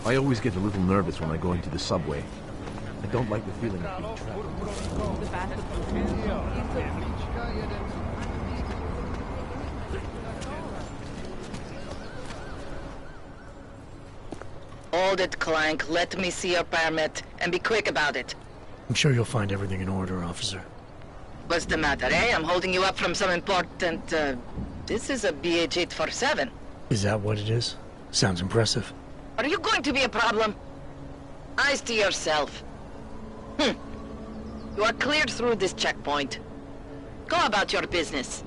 I always get a little nervous when I go into the subway. I don't like the feeling of being trapped. Hold it, Clank. Let me see your permit, and be quick about it. I'm sure you'll find everything in order, officer. What's the matter, eh? I'm holding you up from some important, This is a BH-847. Is that what it is? Sounds impressive. Are you going to be a problem? Eyes to yourself. You are cleared through this checkpoint. Go about your business.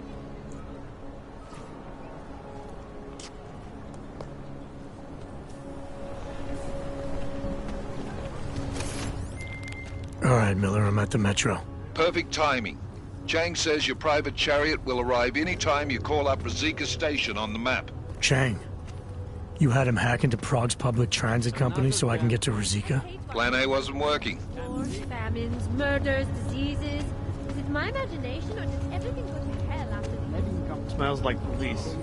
All right, Miller, I'm at the Metro. Perfect timing. Chang says your private chariot will arrive any time you call up Rizika Station on the map. Chang, you had him hack into Prague's public transit company so I can get to Rizika? Plan A wasn't working. Wars, famines, murders, diseases. Is it my imagination or does everything go to hell after the... Smells like police.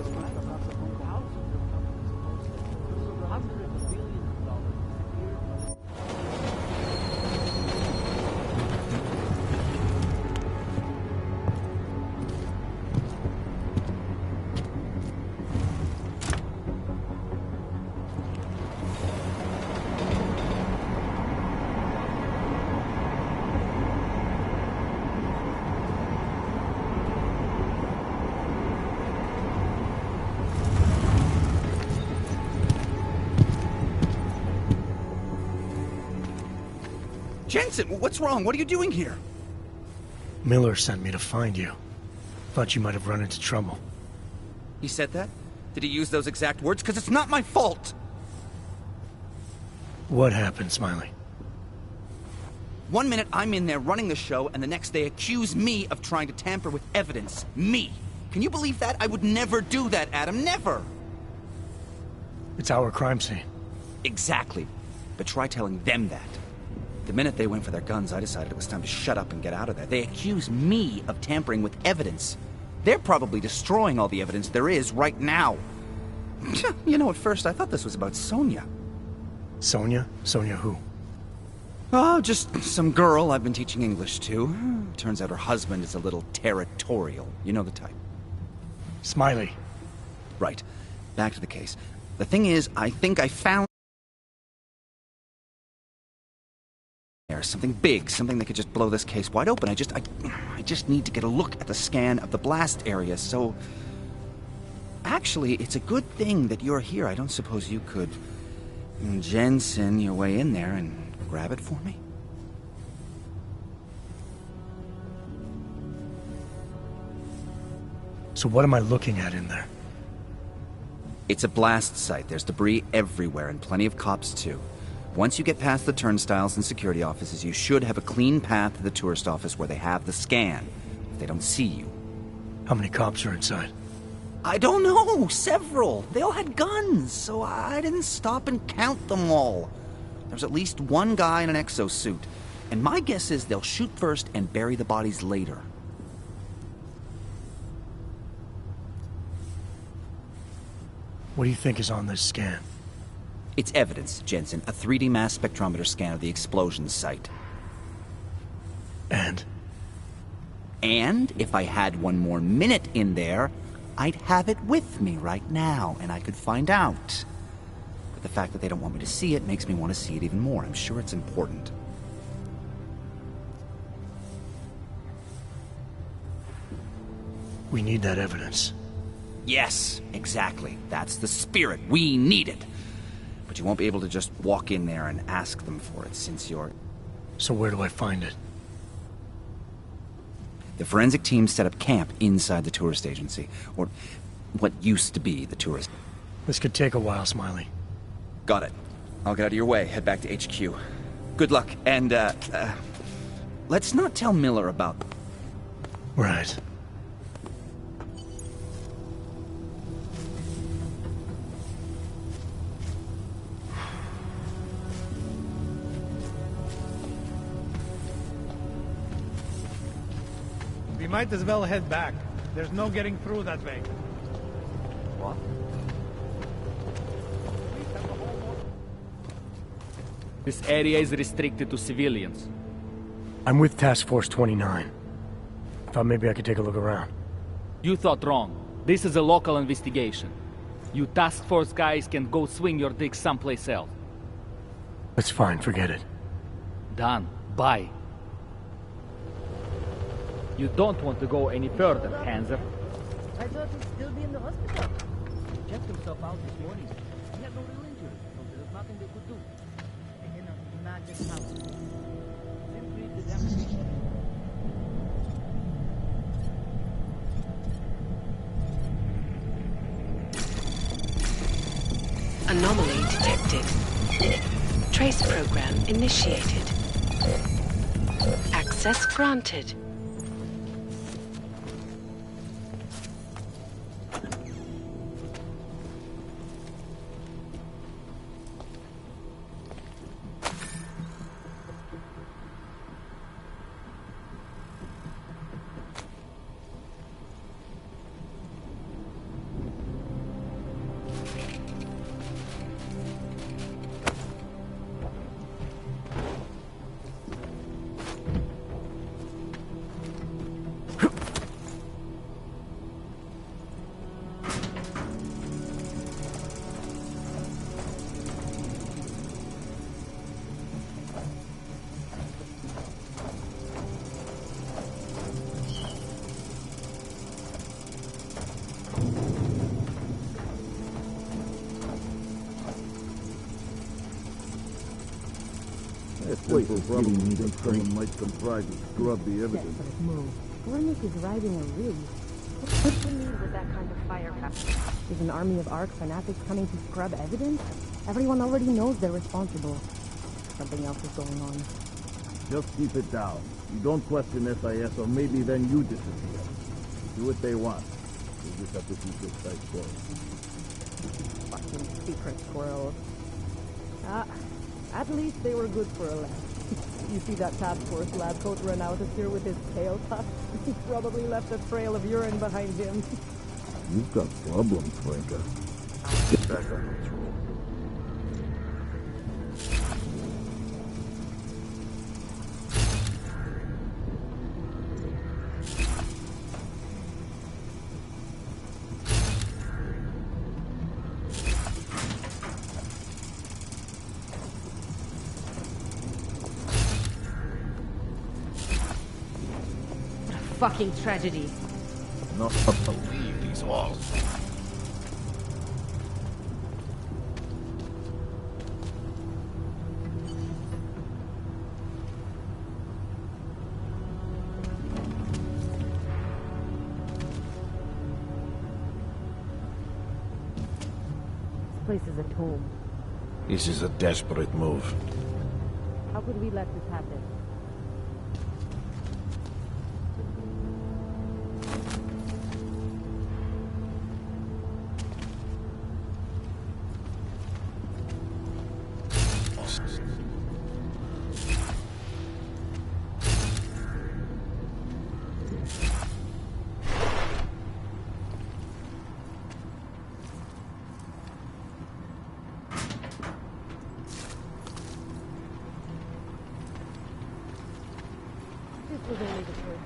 Jensen, what's wrong? What are you doing here? Miller sent me to find you. Thought you might have run into trouble. He said that? Did he use those exact words? Because it's not my fault! What happened, Smiley? 1 minute I'm in there running the show, and the next they accuse me of trying to tamper with evidence. Me! Can you believe that? I would never do that, Adam. Never! It's our crime scene. Exactly. But try telling them that. The minute they went for their guns, I decided it was time to shut up and get out of there. They accuse me of tampering with evidence. They're probably destroying all the evidence there is right now. You know, at first I thought this was about Sonia. Sonia? Sonia who? Oh, just some girl I've been teaching English to. Turns out her husband is a little territorial. You know the type. Smiley. Right. Back to the case. The thing is, I think I found... something big, something that could just blow this case wide open. I just need to get a look at the scan of the blast area, so... Actually, it's a good thing that you're here. I don't suppose you could... Jensen your way in there and grab it for me? So what am I looking at in there? It's a blast site. There's debris everywhere, and plenty of cops, too. Once you get past the turnstiles and security offices, you should have a clean path to the tourist office where they have the scan, if they don't see you. How many cops are inside? I don't know. Several. They all had guns, so I didn't stop and count them all. There's at least one guy in an exosuit, and my guess is they'll shoot first and bury the bodies later. What do you think is on this scan? It's evidence, Jensen. A 3D mass spectrometer scan of the explosion site. And? And if I had one more minute in there, I'd have it with me right now, and I could find out. But the fact that they don't want me to see it makes me want to see it even more. I'm sure it's important. We need that evidence. Yes, exactly. That's the spirit. We need it. But you won't be able to just walk in there and ask them for it, since you're... So where do I find it? The forensic team set up camp inside the tourist agency, or what used to be the tourist. This could take a while, Smiley. Got it. I'll get out of your way, head back to HQ. Good luck, and, let's not tell Miller about... Right. We might as well head back. There's no getting through that way. What? This area is restricted to civilians. I'm with Task Force 29. Thought maybe I could take a look around. You thought wrong. This is a local investigation. You task force guys can go swing your dick someplace else. That's fine, forget it. Done. Bye. You don't want to go any further, Hanser. I thought he'd still be in the hospital. He checked himself out this morning. He had no real injuries, so there's nothing they could do. In a magic house. Simply the damage. Anomaly detected. Trace program initiated. Access granted. Wait, probably means someone might come try to scrub the evidence. Gornick is riding a rig. What do you need with that kind of firepower? Is an army of ARC fanatics coming to scrub evidence? Everyone already knows they're responsible. Something else is going on. Just keep it down. You don't question SIS, or maybe then you disappear. Do what they want. You just have to keep your sight closed. Fucking secret squirrels. At least they were good for a laugh. You see that task force lab coat run out of here with his tail tucked? He probably left a trail of urine behind him. You've got problems, Franca. Get back on patrol. Fucking tragedy. Not believe these walls. This place is a tomb. This is a desperate move. How could we let this happen? This was only the first.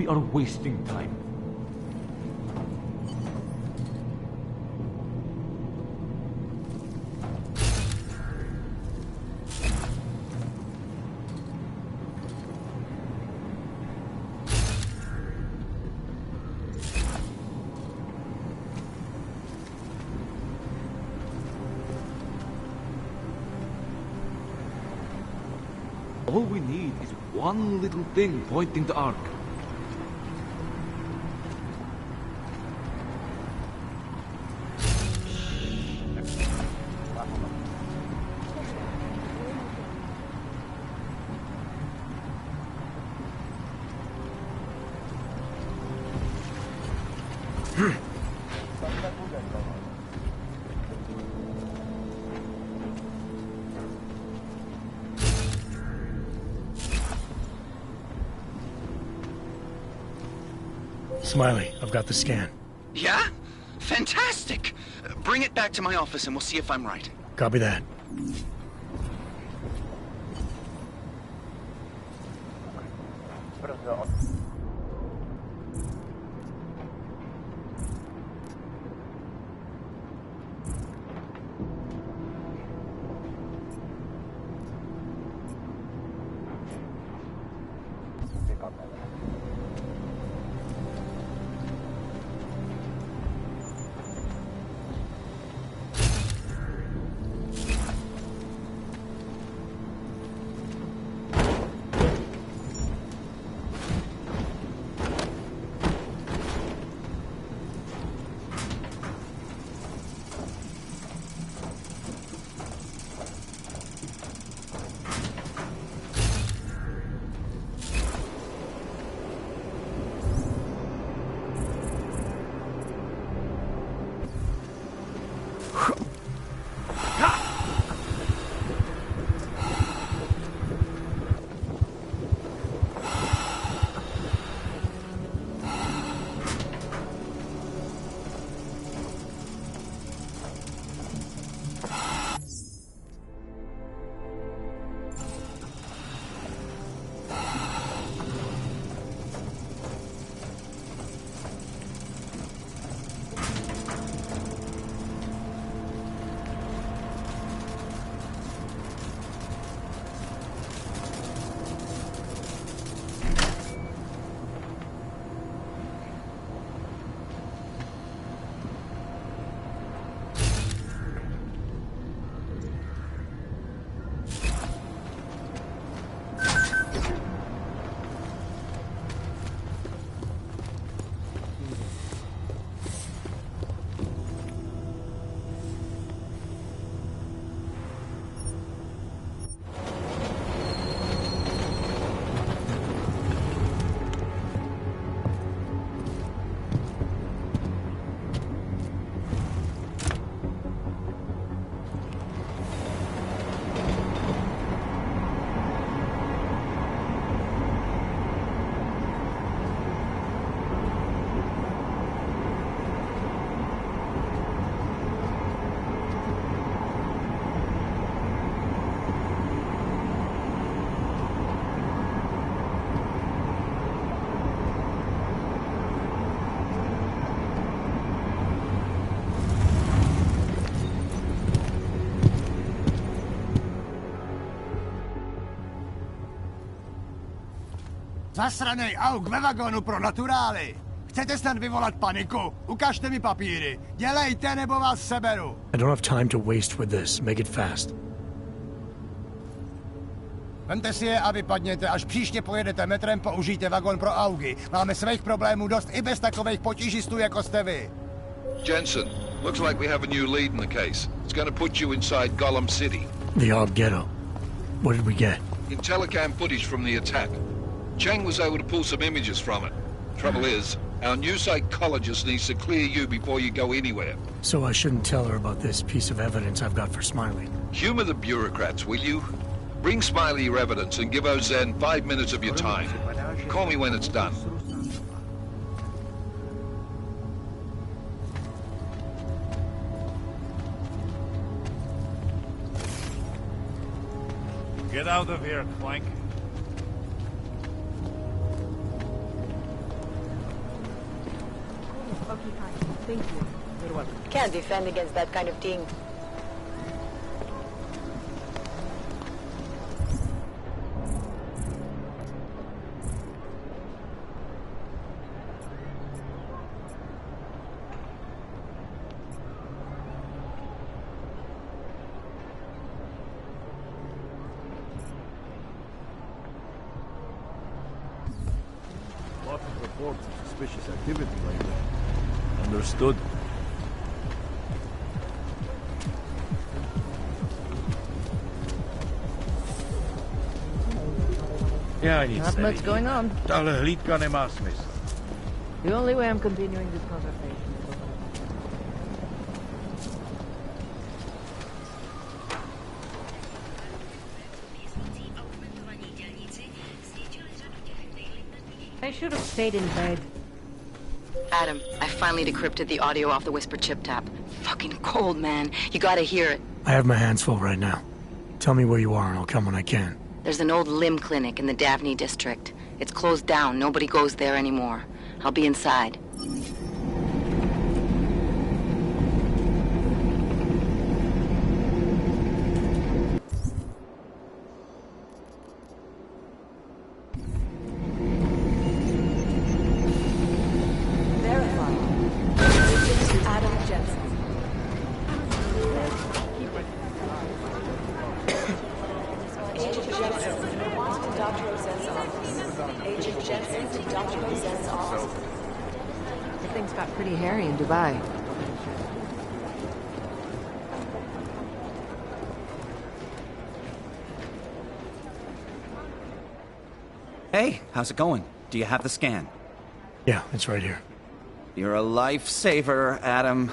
We are wasting time. All we need is one little thing pointing the arc. Smiley, I've got the scan. Yeah? Fantastic! Bring it back to my office and we'll see if I'm right. Copy that. Zasranej auk ve vagonu pro naturály! Chcete snad vyvolat paniku? Ukažte mi papíry. Dělejte, nebo vás seberu. I don't have time to waste with this. Make it fast. Vemte si je a vypadněte. Až příště pojedete metrem, použijte vagon pro augy. Máme svých problémů dost i bez takových potížistů, jako jste vy. Jensen, looks like we have a new lead in the case. It's going to put you inside Gollum City. The Ark Ghetto. What did we get? Telecam footage from the attack. Chang was able to pull some images from it. Trouble is, our new psychologist needs to clear you before you go anywhere. So I shouldn't tell her about this piece of evidence I've got for Smiley. Humor the bureaucrats, will you? Bring Smiley your evidence and give Ozen 5 minutes of your time. Call me when it's done. Get out of here, Clank. Thank you. You're welcome. Can't defend against that kind of thing. Lots of reports of suspicious activity lately. Understood. Not much going on. Tahle hlídka nemá smysl. The only way I'm continuing this conversation. I should have stayed in bed. Adam, I finally decrypted the audio off the Whisper chip tap. Fucking cold, man. You gotta hear it. I have my hands full right now. Tell me where you are and I'll come when I can. There's an old limb clinic in the Davney district. It's closed down. Nobody goes there anymore. I'll be inside. Things got pretty hairy in Dubai. Hey, how's it going? Do you have the scan? Yeah, it's right here. You're a lifesaver, Adam.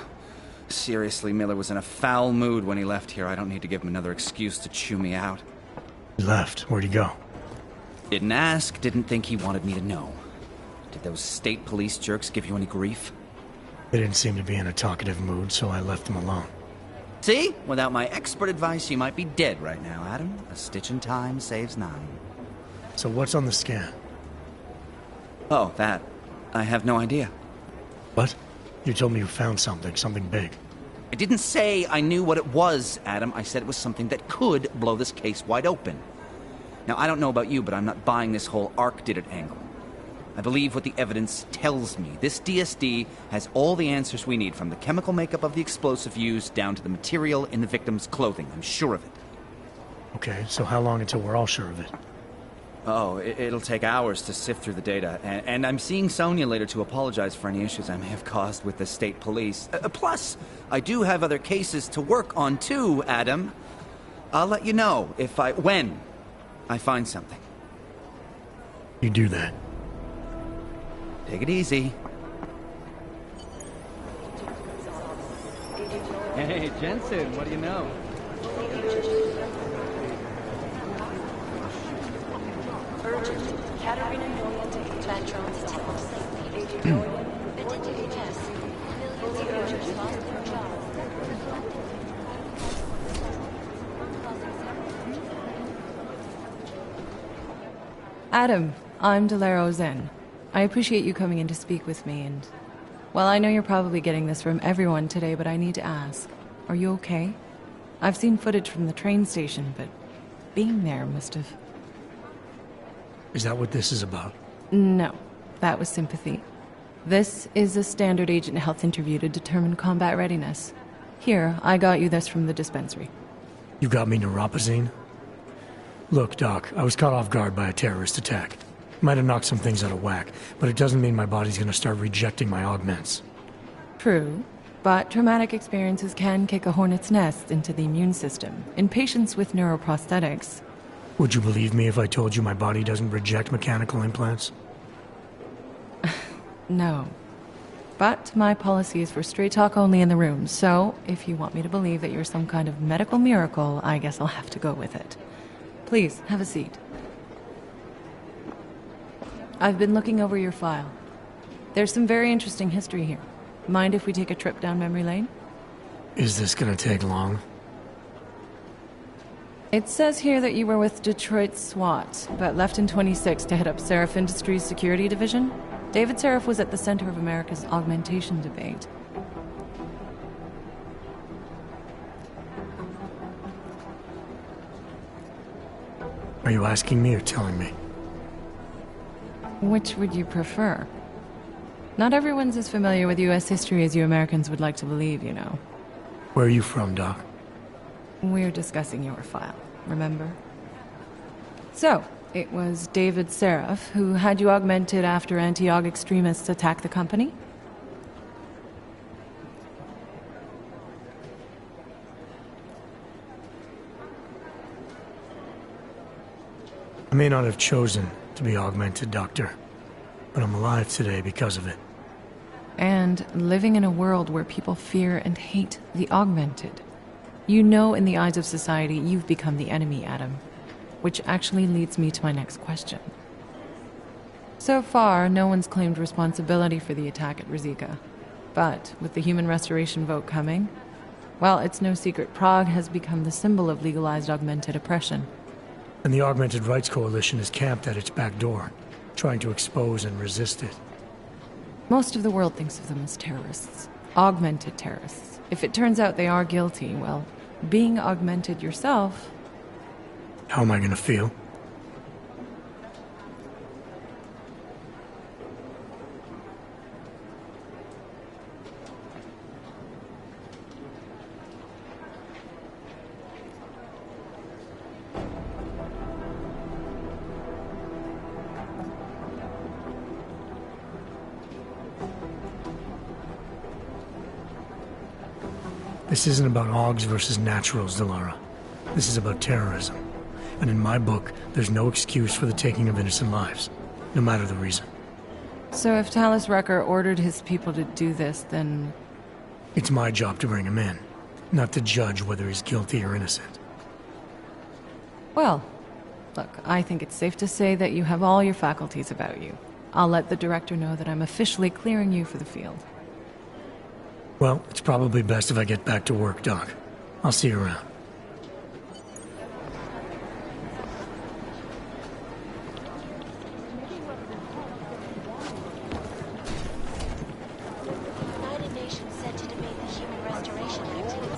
Seriously, Miller was in a foul mood when he left here. I don't need to give him another excuse to chew me out. He left. Where'd he go? Didn't ask, didn't think he wanted me to know. Did those state police jerks give you any grief? They didn't seem to be in a talkative mood, so I left them alone. See? Without my expert advice, you might be dead right now, Adam. A stitch in time saves 9. So what's on the scan? Oh, that. I have no idea. What? You told me you found something big. I didn't say I knew what it was, Adam. I said it was something that could blow this case wide open. Now, I don't know about you, but I'm not buying this whole Ark did it angle. I believe what the evidence tells me. This DSD has all the answers we need, from the chemical makeup of the explosive used down to the material in the victim's clothing. I'm sure of it. Okay, so how long until we're all sure of it? Oh, it'll take hours to sift through the data, and I'm seeing Sonia later to apologize for any issues I may have caused with the state police. Plus, I do have other cases to work on too, Adam. I'll let you know when I find something. You do that. Take it easy. Hey, Jensen, what do you know? Urgent. Katerina Nolan to Tantron's office. Agent Nolan, report to HS. Fully urgent. Lost her job. Adam, I'm Delaro Zen. I appreciate you coming in to speak with me, and... Well, I know you're probably getting this from everyone today, but I need to ask. Are you okay? I've seen footage from the train station, but being there must have... Is that what this is about? No, that was sympathy. This is a standard agent health interview to determine combat readiness. Here, I got you this from the dispensary. You got me neuropazine? Look, Doc, I was caught off guard by a terrorist attack. Might have knocked some things out of whack, but it doesn't mean my body's gonna start rejecting my augments. True, but traumatic experiences can kick a hornet's nest into the immune system. In patients with neuroprosthetics... Would you believe me if I told you my body doesn't reject mechanical implants? No. But my policy is for straight talk only in the room, so if you want me to believe that you're some kind of medical miracle, I guess I'll have to go with it. Please, have a seat. I've been looking over your file. There's some very interesting history here. Mind if we take a trip down memory lane? Is this gonna take long? It says here that you were with Detroit SWAT, but left in 26 to head up Seraph Industries' security division. David Seraph was at the center of America's augmentation debate. Are you asking me or telling me? Which would you prefer? Not everyone's as familiar with U.S. history as you Americans would like to believe, you know. Where are you from, Doc? We're discussing your file, remember? So, it was David Seraph who had you augmented after anti-AUG extremists attacked the company? I may not have chosen to be augmented, Doctor, but I'm alive today because of it. And living in a world where people fear and hate the augmented. You know, in the eyes of society, you've become the enemy, Adam. Which actually leads me to my next question. So far, no one's claimed responsibility for the attack at Rizika. But with the human restoration vote coming, well, it's no secret Prague has become the symbol of legalized augmented oppression. And the Augmented Rights Coalition is camped at its back door, trying to expose and resist it. Most of the world thinks of them as terrorists. Augmented terrorists. If it turns out they are guilty, well, being augmented yourself... How am I gonna feel? This isn't about Augs versus naturals, Delara. This is about terrorism. And in my book, there's no excuse for the taking of innocent lives, no matter the reason. So if Talus Rucker ordered his people to do this, then... It's my job to bring him in, not to judge whether he's guilty or innocent. Well, look, I think it's safe to say that you have all your faculties about you. I'll let the director know that I'm officially clearing you for the field. Well, it's probably best if I get back to work, Doc. I'll see you around. United Nations said to debate the human restoration activity.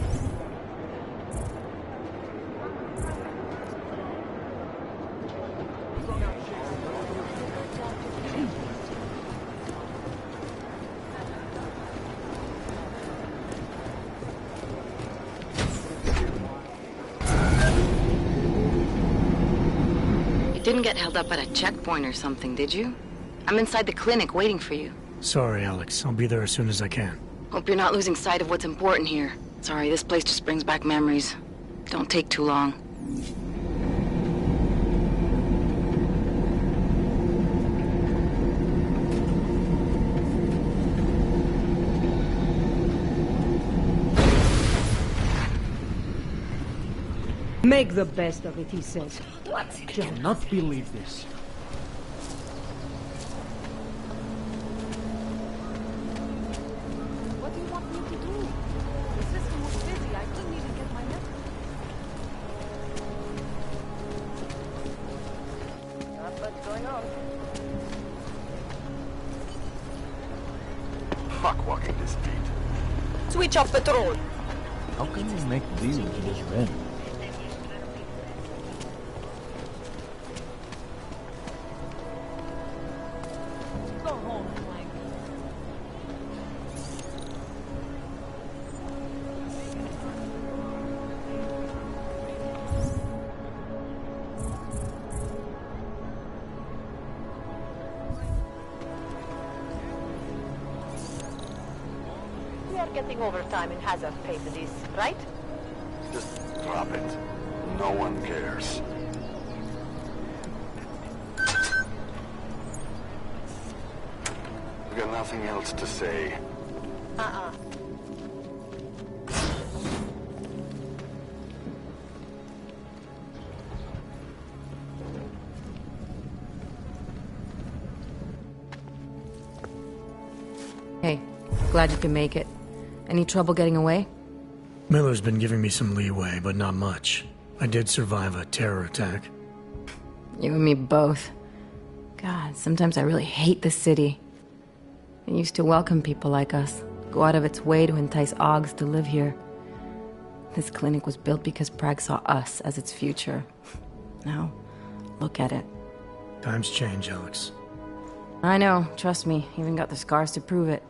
Didn't get held up at a checkpoint or something, did you? I'm inside the clinic waiting for you. Sorry, Alex. I'll be there as soon as I can. Hope you're not losing sight of what's important here. Sorry, this place just brings back memories. Don't take too long. Make the best of it, he says. I cannot believe this. What do you want me to do? The system was busy. I couldn't even get my message. Not much going on. Fuck walking this beat. Switch off patrol. How can you make deals with men? Go home, Mike. We are getting overtime and hazard pay for this, right? Just drop it. No one cares. We got nothing else to say. Hey, glad you can make it. Any trouble getting away? Miller's been giving me some leeway, but not much. I did survive a terror attack. You and me both. God, sometimes I really hate this city. It used to welcome people like us, go out of its way to entice Augs to live here. This clinic was built because Prague saw us as its future. Now, Look at it. Times change, Alex. I know, trust me. Even got the scars to prove it.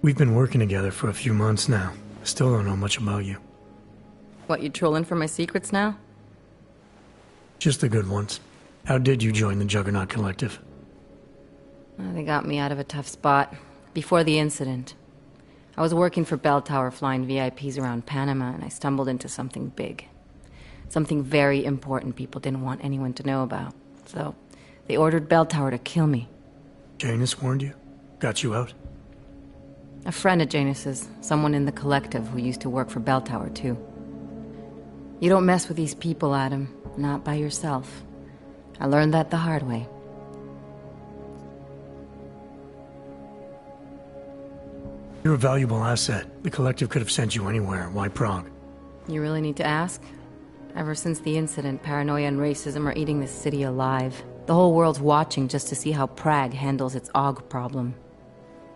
We've been working together for a few months now. Still don't know much about you. What, you trolling for my secrets now? Just the good ones. How did you join the Juggernaut Collective? They got me out of a tough spot. Before the incident. I was working for Bell Tower flying VIPs around Panama, and I stumbled into something big. Something very important people didn't want anyone to know about. So, they ordered Bell Tower to kill me. Janus warned you? Got you out? A friend of Janus's, someone in the collective who used to work for Bell Tower too. You don't mess with these people, Adam. Not by yourself. I learned that the hard way. You're a valuable asset. The collective could have sent you anywhere. Why Prague? You really need to ask? Ever since the incident, paranoia and racism are eating this city alive. The whole world's watching just to see how Prague handles its AUG problem.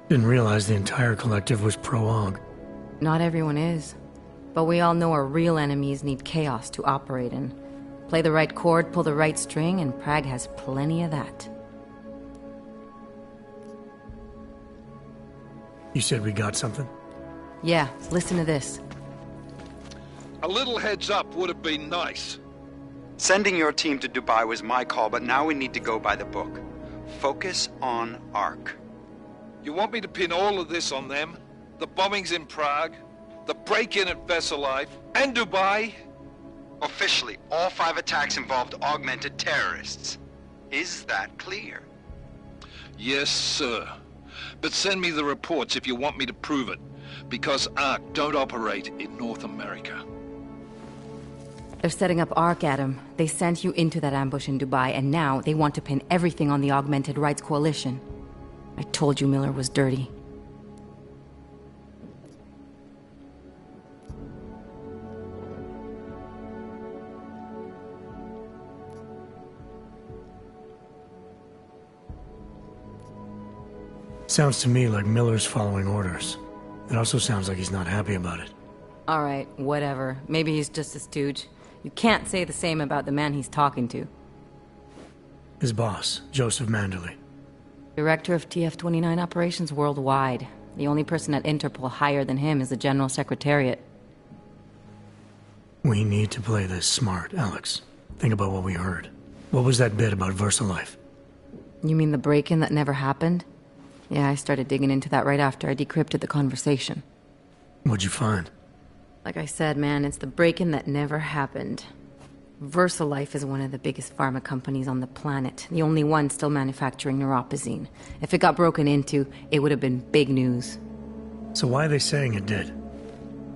Didn't realize the entire collective was pro-AUG. Not everyone is. But we all know our real enemies need chaos to operate in. Play the right chord, pull the right string, and Prague has plenty of that. You said we got something? Yeah, listen to this. A little heads up would have been nice. Sending your team to Dubai was my call, but now we need to go by the book. Focus on ARC. You want me to pin all of this on them? The bombings in Prague, the break-in at Vessel Life, and Dubai? Officially, all 5 attacks involved augmented terrorists. Is that clear? Yes, sir. But send me the reports if you want me to prove it, because ARC don't operate in North America. They're setting up ARC, Adam. They sent you into that ambush in Dubai, and now they want to pin everything on the Augmented Rights Coalition. I told you Miller was dirty. Sounds to me like Miller's following orders. It also sounds like he's not happy about it. Alright, whatever. Maybe he's just a stooge. You can't say the same about the man he's talking to. His boss, Joseph Manderley. Director of TF-29 operations worldwide. The only person at Interpol higher than him is the General Secretariat. We need to play this smart, Alex. Think about what we heard. What was that bit about VersaLife? You mean the break-in that never happened? Yeah, I started digging into that right after I decrypted the conversation. What'd you find? Like I said, man, it's the break-in that never happened. VersaLife is one of the biggest pharma companies on the planet. The only one still manufacturing neuropozyne. If it got broken into, it would have been big news. So why are they saying it did?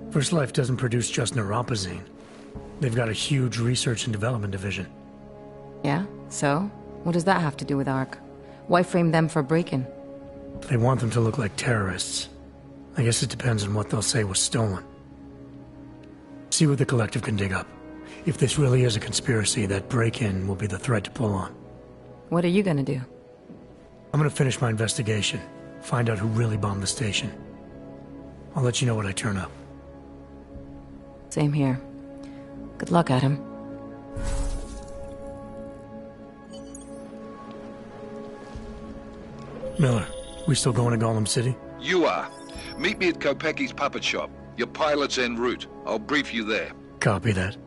VersaLife doesn't produce just neuropozyne. They've got a huge research and development division. Yeah? So? What does that have to do with ARC? Why frame them for break-in? They want them to look like terrorists. I guess it depends on what they'll say was stolen. See what the collective can dig up. If this really is a conspiracy, that break-in will be the thread to pull on. What are you gonna do? I'm gonna finish my investigation. Find out who really bombed the station. I'll let you know when I turn up. Same here. Good luck, Adam. Miller, we still going to Gollum City? You are. Meet me at Kopecki's puppet shop. Your pilot's en route. I'll brief you there. Copy that.